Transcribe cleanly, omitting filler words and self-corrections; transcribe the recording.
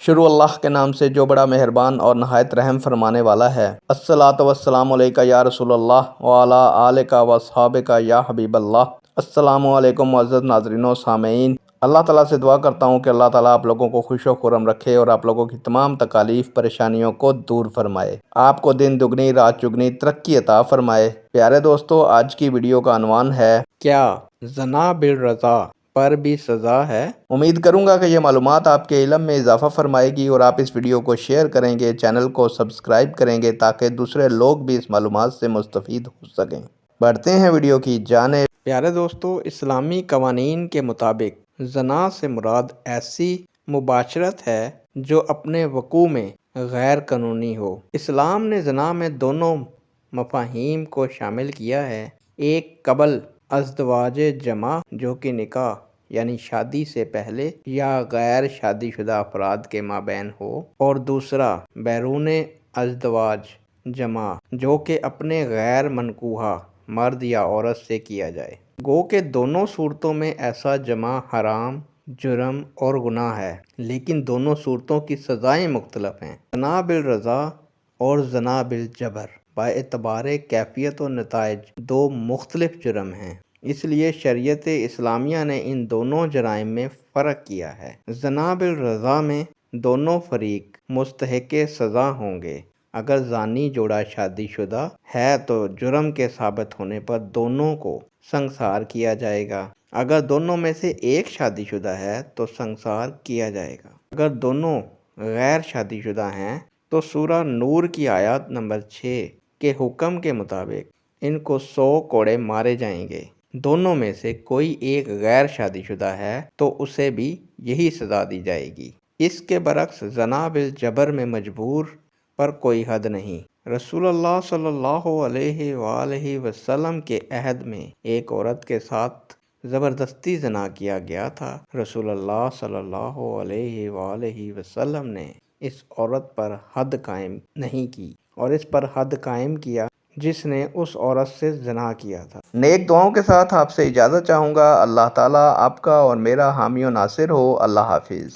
شروع اللہ کے نام سے جو بڑا مہربان اور نہایت رحم فرمانے والا ہے۔ الصلاۃ والسلام علیکہ یا رسول اللہ وعلی آلک واصحابک یا حبیب اللہ۔ السلام علیکم معزز ناظرین و سامعین، اللہ تعالیٰ سے دعا کرتا ہوں کہ اللہ تعالیٰ آپ لوگوں کو خوش و خرم رکھے اور آپ لوگوں کی تمام تکالیف پریشانیوں کو دور فرمائے، آپ کو دن دگنی رات چگنی ترقی عطا فرمائے۔ پیارے دوستو، آج کی ویڈیو کا عنوان ہے کیا زنا بالرضا پر بھی سزا ہے؟ امید کروں گا کہ یہ معلومات آپ کے علم میں اضافہ فرمائے گی اور آپ اس ویڈیو کو شیئر کریں گے، چینل کو سبسکرائب کریں گے تاکہ دوسرے لوگ بھی اس معلومات سے مستفید ہو سکیں۔ بڑھتے ہیں ویڈیو کی جانب۔ پیارے دوستو، اسلامی قوانین کے مطابق زنا سے مراد ایسی مباشرت ہے جو اپنے وقوع میں غیر قانونی ہو۔ اسلام نے زنا میں دونوں مفاہیم کو شامل کیا ہے، ایک قبل ازدواج جمع جو کہ نکاح یعنی شادی سے پہلے یا غیر شادی شدہ افراد کے مابین ہو، اور دوسرا بیرون ازدواج جمع جو کہ اپنے غیر منکوحہ مرد یا عورت سے کیا جائے۔ گو کہ دونوں صورتوں میں ایسا جمع حرام، جرم اور گناہ ہے، لیکن دونوں صورتوں کی سزائیں مختلف ہیں۔ زنا بالرضا اور زنا بالجبر باعتبار کیفیت و نتائج دو مختلف جرم ہیں، اس لیے شریعت اسلامیہ نے ان دونوں جرائم میں فرق کیا ہے۔ زنا بالرضا میں دونوں فریق مستحق سزا ہوں گے۔ اگر زانی جوڑا شادی شدہ ہے تو جرم کے ثابت ہونے پر دونوں کو سنگسار کیا جائے گا، اگر دونوں میں سے ایک شادی شدہ ہے تو سنگسار کیا جائے گا۔ اگر دونوں غیر شادی شدہ ہیں تو سورہ نور کی آیت نمبر 6 کے حکم کے مطابق ان کو 100 کوڑے مارے جائیں گے۔ دونوں میں سے کوئی ایک غیر شادی شدہ ہے تو اسے بھی یہی سزا دی جائے گی۔ اس کے برعکس زنا بالجبر میں مجبور پر کوئی حد نہیں۔ رسول اللہ صلی اللہ علیہ وآلہ وسلم کے عہد میں ایک عورت کے ساتھ زبردستی زنا کیا گیا تھا۔ رسول اللہ صلی اللہ علیہ وآلہ وسلم نے اس عورت پر حد قائم نہیں کی اور اس پر حد قائم کیا جس نے اس عورت سے زنا کیا تھا۔ نیک دعاؤں کے ساتھ آپ سے اجازت چاہوں گا۔ اللہ تعالیٰ آپ کا اور میرا حامی و ناصر ہو۔ اللہ حافظ۔